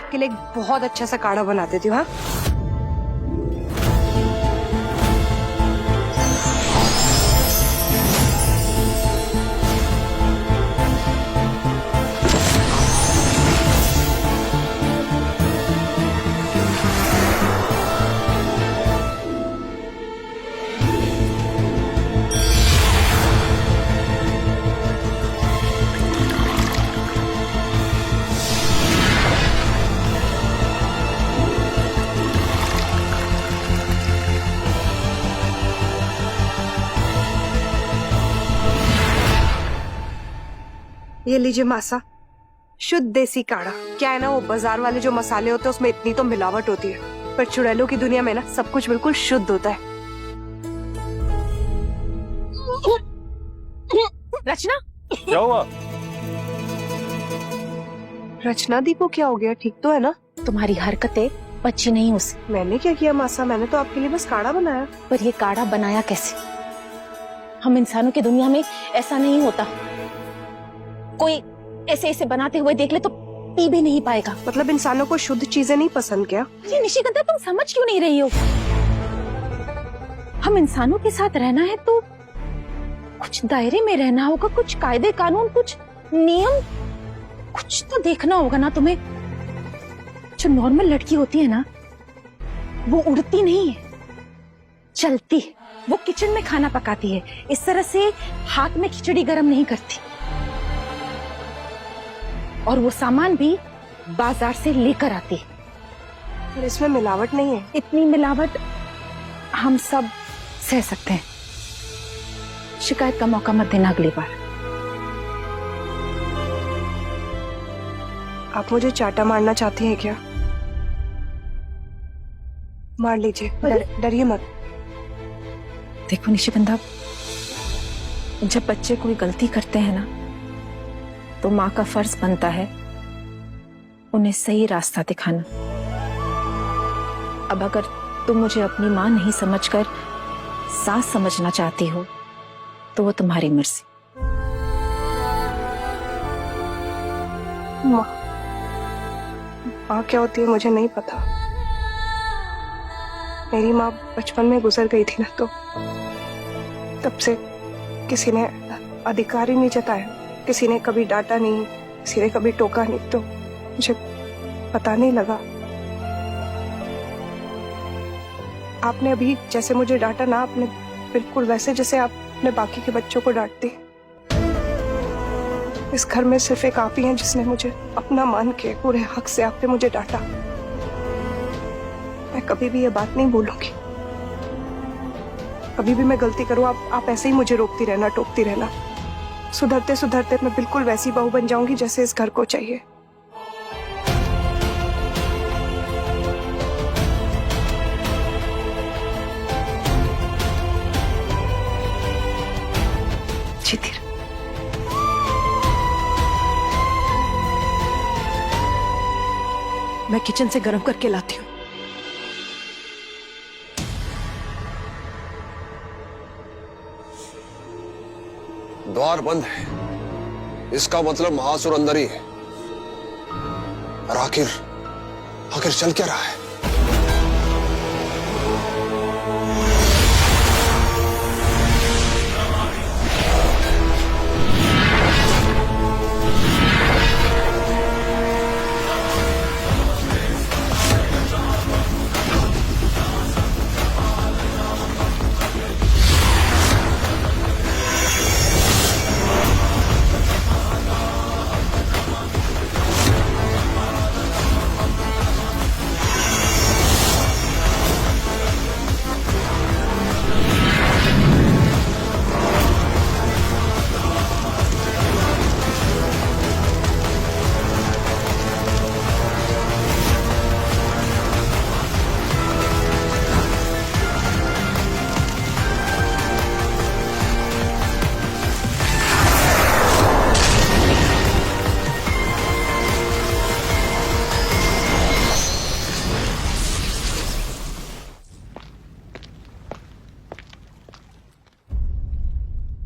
के लिए एक बहुत अच्छा सा काढ़ा बना देती हूँ। हाँ, ये लीजिए मासा, शुद्ध देसी काढ़ा। क्या है ना, वो बाजार वाले जो मसाले होते हैं उसमें इतनी तो मिलावट होती है, पर चुड़ैलों की दुनिया में ना सब कुछ बिल्कुल शुद्ध होता है। रचना, क्या हुआ? रचना दी को क्या हो गया? ठीक तो है ना? तुम्हारी हरकतें बच्ची नहीं उसे। मैंने क्या किया मासा? मैंने तो आपके लिए बस काढ़ा बनाया। पर ये काढ़ा बनाया कैसे? हम इंसानों की दुनिया में ऐसा नहीं होता। कोई ऐसे ऐसे बनाते हुए देख ले तो पी भी नहीं पाएगा। मतलब इंसानों को शुद्ध चीजें नहीं पसंद क्या? ये निशिगंधा, तुम समझ क्यों नहीं रही हो? हम इंसानों के साथ रहना है तो कुछ दायरे में रहना होगा, कुछ कायदे कानून, कुछ नियम, कुछ तो देखना होगा ना तुम्हें। जो नॉर्मल लड़की होती है ना, वो उड़ती नहीं है, चलती है। वो किचन में खाना पकाती है, इस तरह से हाथ में खिचड़ी गरम नहीं करती। और वो सामान भी बाजार से लेकर आती है। पर इसमें मिलावट नहीं है। इतनी मिलावट हम सब सह सकते हैं। शिकायत का मौका मत देना अगली बार। आप मुझे चाटा मारना चाहती हैं क्या? मार लीजिए, डरिए मत। देखो निशिगंधा, जब बच्चे कोई गलती करते हैं ना, तो माँ का फर्ज बनता है उन्हें सही रास्ता दिखाना। अब अगर तुम मुझे अपनी माँ नहीं समझकर सास समझना चाहती हो तो वो तुम्हारी मर्जी। माँ क्या होती है मुझे नहीं पता। मेरी माँ बचपन में गुजर गई थी ना, तो तब से किसी ने अधिकार ही नहीं जताया, किसी ने कभी डांटा नहीं, किसी ने कभी टोका नहीं, तो मुझे पता नहीं लगा। आपने अभी जैसे मुझे डांटा ना, आपने बिल्कुल वैसे जैसे आप अपने बाकी के बच्चों को डांटती। इस घर में सिर्फ एक आप ही हैं जिसने मुझे अपना मान के पूरे हक से आपने मुझे डांटा। मैं कभी भी ये बात नहीं भूलूंगी। कभी भी मैं गलती करूं, आप ऐसे ही मुझे रोकती रहना, टोकती रहना। सुधरते सुधरते मैं बिल्कुल वैसी बहू बन जाऊंगी जैसे इस घर को चाहिए। जीती रह। मैं किचन से गर्म करके लाती हूँ। द्वार बंद है, इसका मतलब महासुर अंदर ही है। और आखिर चल क्या रहा है?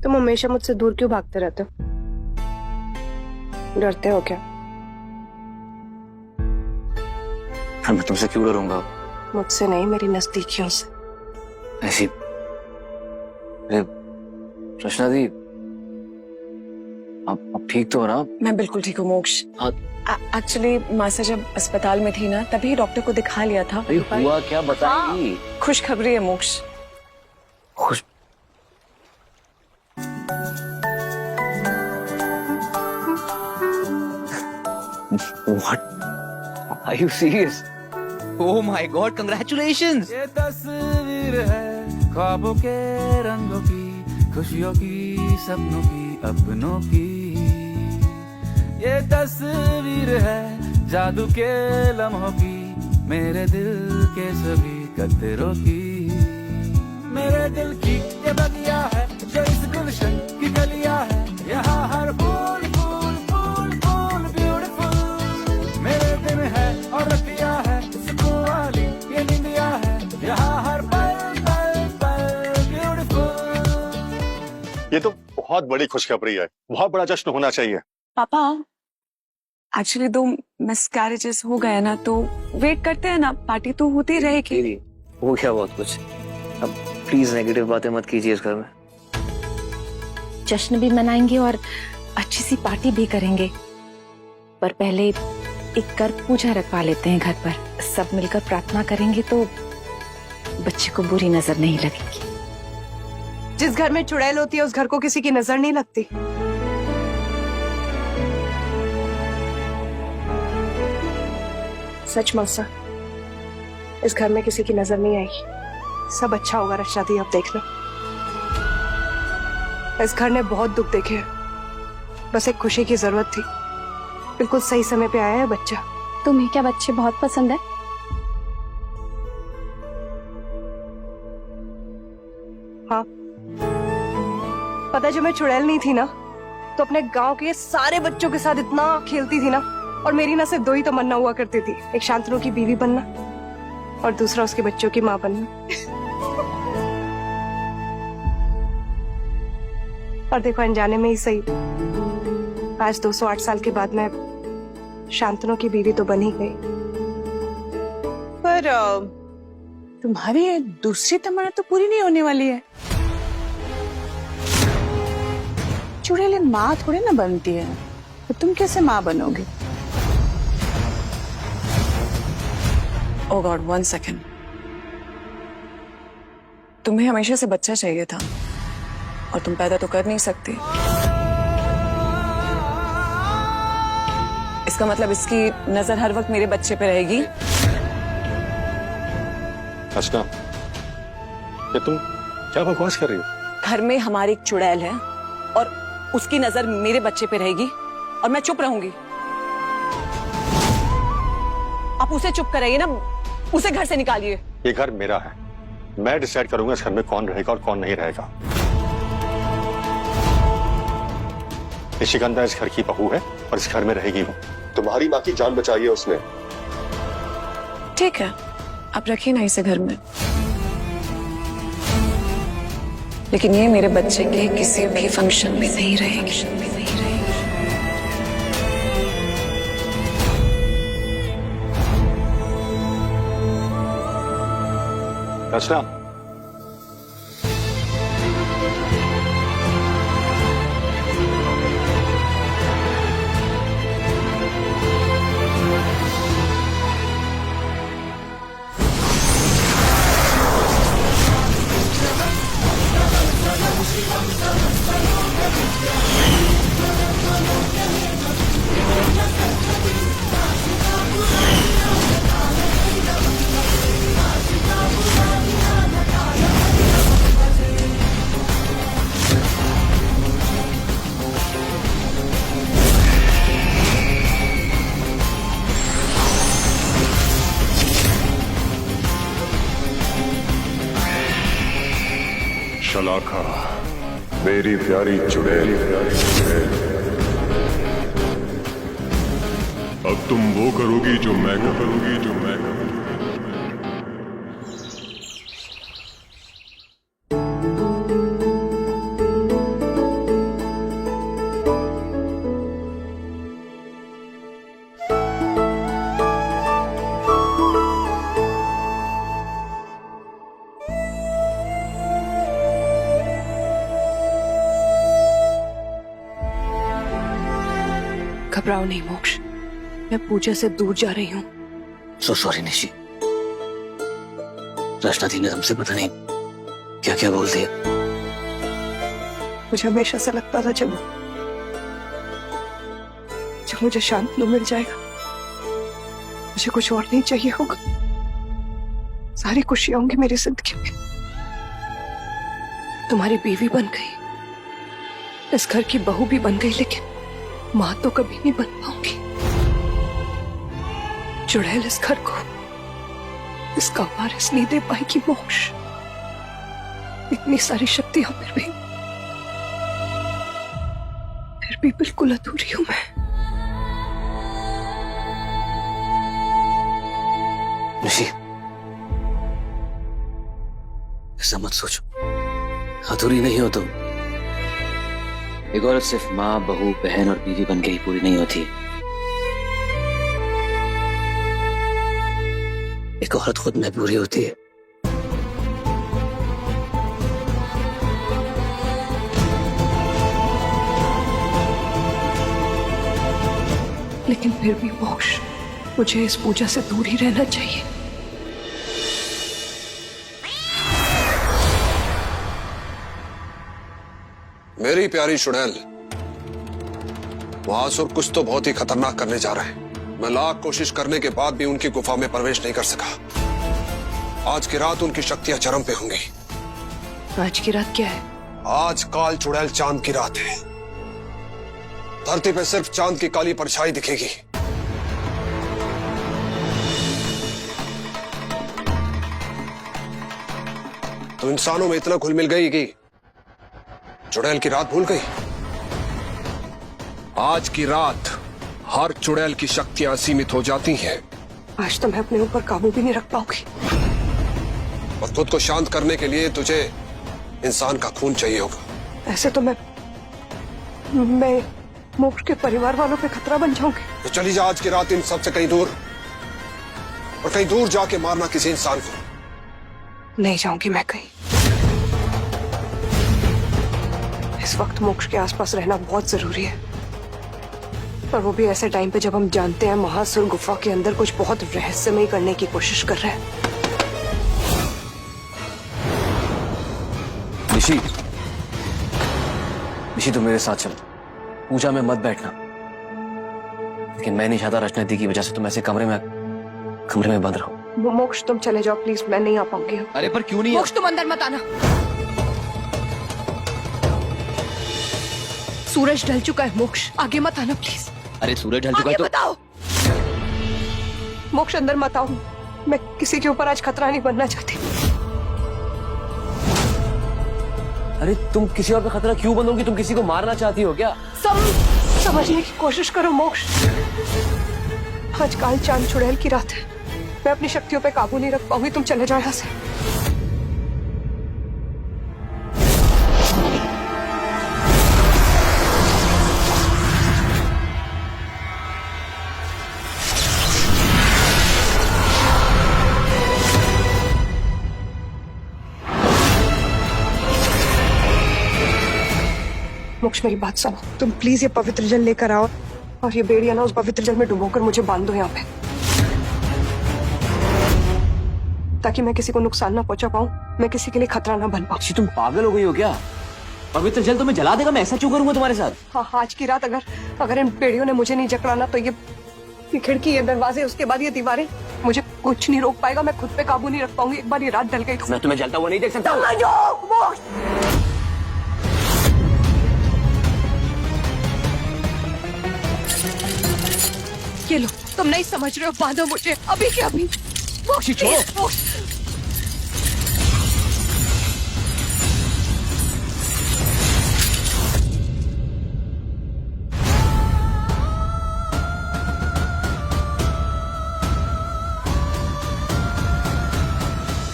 तुम हमेशा मुझसे दूर क्यों भागते रहते हो? डरते हो क्या? और मैं तुमसे क्यों डरूंगा? मुझसे नहीं, मेरी नजदीकियों से। ऐसी अरे रचना दी, आप ठीक तो हो ना? मैं बिल्कुल ठीक हूँ मोक्ष। हाँ। एक्चुअली मासा जब अस्पताल में थी ना, तभी डॉक्टर को दिखा लिया था। अरे हुआ क्या बताएगी? खुशखबरी है मोक्ष। खुश? What? Are you serious? Oh my God! Congratulations! ये तस्वीर है ख्वाबों के रंगों की, खुशियों की, सपनों की, अपनों की। ये तस्वीर है जादू के लम्हों की, मेरे दिल के सभी कतरों की। मेरे दिल की ये बगिया है जो इस गुलशन की गलियां है, यहाँ हर फूल फूल फूल फूल ब्यूटीफुल। मेरे दिन है और रतिया है सुकून वाली ये निंदिया है, यहाँ हर पल पल पल ब्यूटीफुल। ये तो बहुत बड़ी खुशखबरी है, बहुत बड़ा जश्न होना चाहिए। पापा एक्चुअली 2 मिसकैरेजेस हो गए ना, तो वेट करते हैं ना, पार्टी तो होती रहेगी। दीदी, हो गया बहुत कुछ। अब प्लीज नेगेटिव बातें मत कीजिए इस घर में। जश्न भी मनाएंगे और अच्छी सी पार्टी भी करेंगे, पर पहले एक कर पूजा रखवा लेते हैं घर पर। सब मिलकर प्रार्थना करेंगे तो बच्चे को बुरी नजर नहीं लगेगी। जिस घर में चुड़ैल होती है उस घर को किसी की नजर नहीं लगती। सच मौसा, इस घर में किसी की नजर नहीं आएगी। सब अच्छा होगा रचना दी, अब देखना। इस घर ने बहुत दुख देखे हैं, बस एक खुशी की जरूरत थी। बिल्कुल सही समय पे आया है बच्चा। तुम्हें क्या बच्चे बहुत पसंद है? हाँ, पता है जब मैं चुड़ैल नहीं थी ना, तो अपने गांव के सारे बच्चों के साथ इतना खेलती थी ना, और मेरी ना सिर्फ 2 ही तमन्ना हुआ करती थी, एक शांतनु की बीवी बनना और दूसरा उसके बच्चों की माँ बनना। और देखो अनजाने में ही सही, आज 208 साल के बाद मैं शांतनु की बीवी तो बन ही गई। पर तुम्हारी दूसरी तमन्ना तो पूरी नहीं होने वाली है। चुड़ैल माँ थोड़ी ना बनती है, तो तुम कैसे माँ बनोगी? ओह गॉड, 1 सेकेंड। तुम्हें हमेशा से बच्चा चाहिए था और तुम पैदा तो कर नहीं सकती। इसका मतलब इसकी नजर हर वक्त मेरे बच्चे पे रहेगी। रचना, ये तुम क्या बकवास कर रही हो? घर में हमारी एक चुड़ैल है और उसकी नजर मेरे बच्चे पे रहेगी और मैं चुप रहूंगी। आप उसे चुप कराइए ना, उसे घर से निकालिए। ये घर मेरा है, मैं डिसाइड करूंगा इस घर में कौन रहेगा और कौन नहीं रहेगा। निशिगंधा इस घर की बहू है और इस घर में रहेगी वो। तुम्हारी माँ की जान बचाई है उसने। ठीक है, आप रखिए ना इसे घर में, लेकिन ये मेरे बच्चे के किसी भी फंक्शन में नहीं रहेगी। रचना, शलाका, मेरी प्यारी चुड़ैल, अब तुम वो करोगी जो मैं करूंगी। घबराओ नहीं मोक्ष, मैं पूजा से दूर जा रही हूँ। सो सॉरी निशी, रचना दी ने तुमसे पता नहीं क्या क्या बोल दिया। मुझे हमेशा से लगता था जब मुझे शांतनु मिल जाएगा, मुझे कुछ और नहीं चाहिए होगा, सारी खुशियां होंगी मेरी जिंदगी में। तुम्हारी बीवी बन गई, इस घर की बहू भी बन गई, लेकिन मां तो कभी नहीं बन पाऊंगी। चुड़ैल इस घर को इसका वारिस नहीं दे पाएगी मोक्ष। इतनी सारी शक्तियां फिर भी बिल्कुल अधूरी हूं मैं। निशी, ऐसा मत सोचो, अधूरी नहीं हो तुम। एक औरत सिर्फ माँ, बहू, बहन और बीवी बन के ही पूरी नहीं होती। एक औरत खुद में पूरी होती है। लेकिन फिर भी मोक्ष, मुझे इस पूजा से दूर ही रहना चाहिए। मेरी प्यारी चुड़ैल, महासुर कुछ तो बहुत ही खतरनाक करने जा रहे हैं। मैं लाख कोशिश करने के बाद भी उनकी गुफा में प्रवेश नहीं कर सका। आज की रात उनकी शक्तियां चरम पे होंगी। आज की रात क्या है? आज काल चुड़ैल चांद की रात है। धरती पे सिर्फ चांद की काली परछाई दिखेगी। तो इंसानों में इतना घुल मिल गई कि चुड़ैल की रात भूल गई। आज की रात हर चुड़ैल की शक्तियां सीमित हो जाती हैं। आज तो मैं अपने ऊपर काबू भी नहीं रख पाऊंगी। और खुद को शांत करने के लिए तुझे इंसान का खून चाहिए होगा। ऐसे तो मैं मोक्ष के परिवार वालों पे खतरा बन जाऊंगी। तो चली जा आज की रात इन सबसे कहीं दूर, और कहीं दूर जाके मारना किसी इंसान को। नहीं जाऊंगी मैं कहीं। इस वक्त मोक्ष के आसपास रहना बहुत जरूरी है, पर वो भी ऐसे टाइम पे जब हम जानते हैं महासुर गुफा के अंदर कुछ बहुत रहस्यमय करने की कोशिश कर रहे हैं। निशी, निशी तुम मेरे साथ चलो। पूजा में मत बैठना, लेकिन मैं नहीं चाहता रचना दी की वजह से तुम ऐसे कमरे में बंद रहो। मोक्ष तुम चले जाओ प्लीज, मैं नहीं आ पाऊंगी। अरे पर क्यों नहीं? मोक्ष तुम अंदर मत आना। सूरज ढल चुका है मोक्ष, आगे मत आना प्लीज। अरे सूरज ढल चुका है तो बताओ। मोक्ष अंदर मत आओ, मैं किसी के ऊपर आज खतरा नहीं बनना चाहती। अरे तुम किसी और पे खतरा क्यों बनोगी? तुम किसी को मारना चाहती हो क्या? समझने की कोशिश करो मोक्ष। आज काल चांद चुड़ैल की रात है, मैं अपनी शक्तियों पे काबू नहीं रख पाऊंगी। तुम चले जाओ यहाँ से। मोक्ष मेरी बात सुनो, तुम प्लीज ये पवित्र जल लेकर आओ और ये बेड़िया ना उस पवित्र जल में डुबोकर मुझे बांध दो यहाँ पे, ताकि मैं किसी को नुकसान ना पहुंचा पाऊं, मैं किसी के लिए खतरा ना बन पाऊं। तुम पागल हो गई हो क्या? पवित्र जल तुम्हें जला देगा, मैं ऐसा क्यों करूंगा तुम्हारे साथ? हाँ, आज की रात अगर इन बेड़ियों ने मुझे नहीं जकड़ा ना, तो ये खिड़की, ये दरवाजे, उसके बाद ये दीवारें, मुझे कुछ नहीं रोक पाएगा। मैं खुद पे काबू नहीं रख पाऊंगी। एक बार ये रात ढल गई तो मैं तुम्हें जलता हुआ नहीं देख सकता। ये लो, तुम नहीं समझ रहे हो, बांधो मुझे अभी के अभी।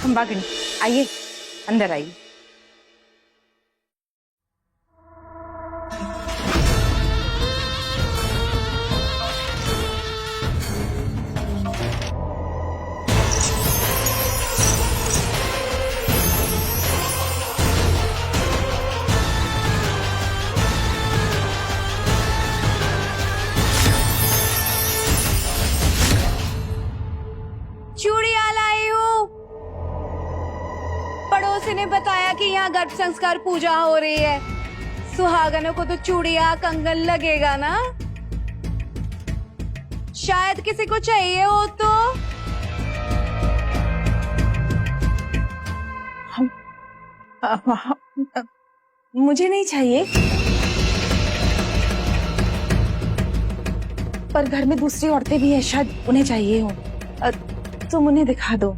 खंबागनी आइए, अंदर आइए। मौसी ने बताया कि यहाँ गर्भ संस्कार पूजा हो रही है। सुहागनों को तो चूड़ियां कंगन लगेगा ना, शायद किसी को चाहिए हो तो। मुझे नहीं चाहिए, पर घर में दूसरी औरतें भी हैं, शायद उन्हें चाहिए हो। तुम उन्हें दिखा दो,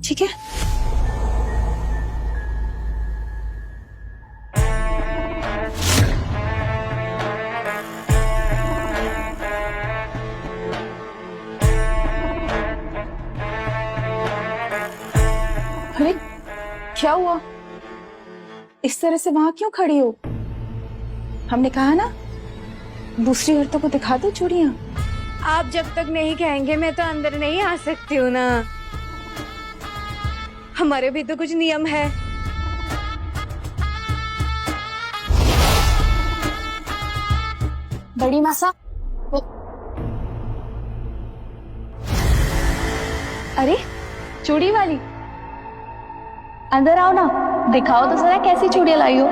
ठीक है? अरे क्या हुआ? इस तरह से वहां क्यों खड़ी हो? हमने कहा ना दूसरी औरतों को दिखा दो चूड़ियां। आप जब तक नहीं कहेंगे मैं तो अंदर नहीं आ सकती हूँ ना। हमारे भी तो कुछ नियम है। बड़ी मासा, अरे चूड़ी वाली, अंदर आओ ना, दिखाओ तो जरा कैसी चूड़ियां लाई हो।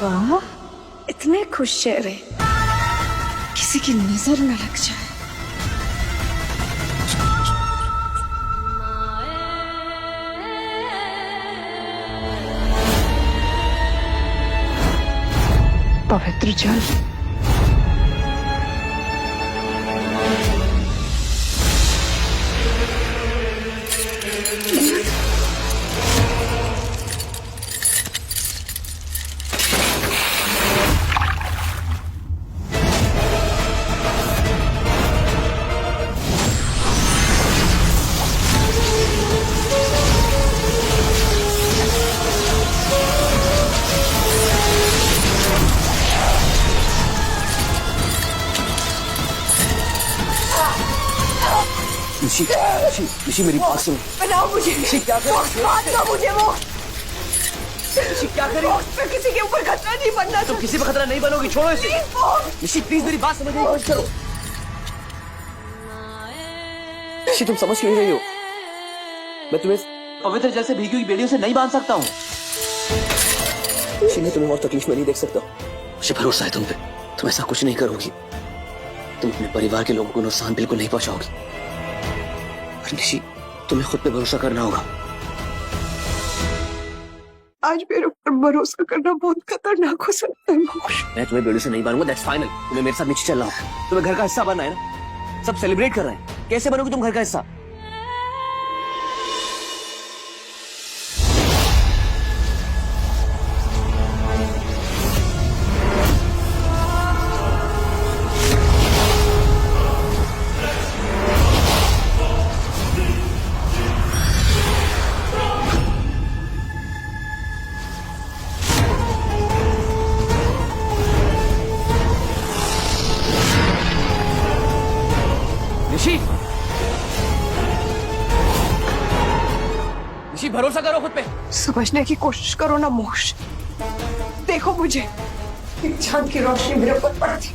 वाह, इतने खुश चेहरे, किसी की नजर न लग जाए। पवित्र जल, निशी, निशी, निशी मेरी बात सुनो। बनाओ मुझे, निशी क्या कर रही हो? मुझे वो निशी क्या कर रही हो? किसी के ऊपर खतरा नहीं बनना। तुम किसी पर खतरा नहीं बनोगी, छोड़ो इसे। निशी प्लीज मेरी बात समझने की कोशिश करो। निशी तुम समझ क्यों नहीं रही हो? मैं तुम्हें पवित्र जल से भीगी हुई बेड़ियों से नहीं बांध सकता हूँ। निशी मैं तुम्हें और तकलीफ में नहीं देख सकता। मुझे भरोसा है तुम पे, तुम ऐसा कुछ नहीं करोगी। तुम अपने परिवार के लोगों को नुकसान बिल्कुल नहीं पहुंचाओगी। निशी तुम्हें खुद पे भरोसा करना होगा। आज मेरे ऊपर भरोसा करना बहुत खतरनाक हो सकता है। मैं तुम्हें बेड़ों से नहीं बांधूंगा, दैट्स फाइनल। तुम्हें मेरे साथ नीचे चलना होगा। तुम्हें घर का हिस्सा बनना है ना, सब सेलिब्रेट कर रहे हैं। कैसे बनोगी तुम घर का हिस्सा? निशी, निशी भरोसा करो खुद पे। समझने की कोशिश करो ना मोश। देखो मुझे, एक चांद की रोशनी मेरे ऊपर पड़ती,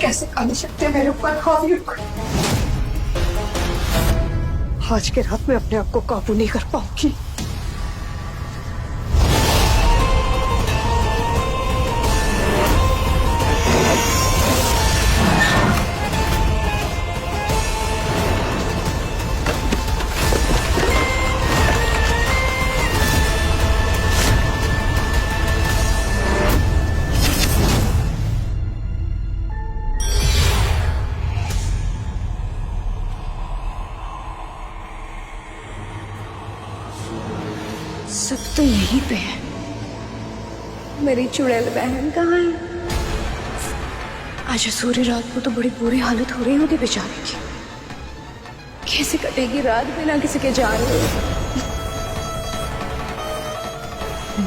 कैसे काली शक्ति मेरे ऊपर हावी हो गई। आज के रात में अपने आप को काबू नहीं कर पाऊंगी। तो यहीं पे है। मेरी चुड़ैल बहन कहाँ है? आज सूर्य रात को तो बड़ी बुरी हालत हो रही होगी बेचारे की। कैसे कटेगी रात बिना किसी के जाने?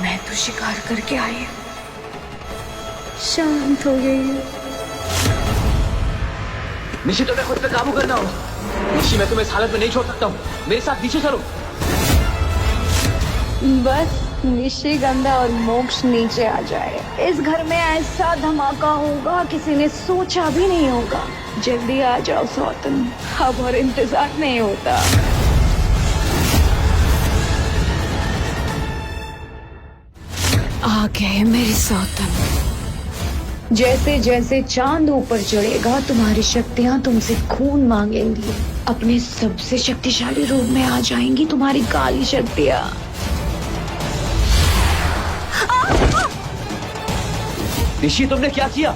मैं तो शिकार करके आई हूँ। शांत हो गई है। निशी तुम्हें खुद पे काबू करना होगा। निशी मैं तुम्हें इस हालत में नहीं छोड़ सकता हूँ, मेरे साथ पीछे चलो। बस निशिगंधा और मोक्ष नीचे आ जाए, इस घर में ऐसा धमाका होगा किसी ने सोचा भी नहीं होगा। जल्दी आ जाओ सौतन, अब और इंतजार नहीं होता। आ गए मेरे सौतन। जैसे जैसे चांद ऊपर चढ़ेगा तुम्हारी शक्तियां तुमसे खून मांगेंगी। अपने सबसे शक्तिशाली रूप में आ जाएंगी तुम्हारी काली शक्तियां। निशी तुमने क्या किया?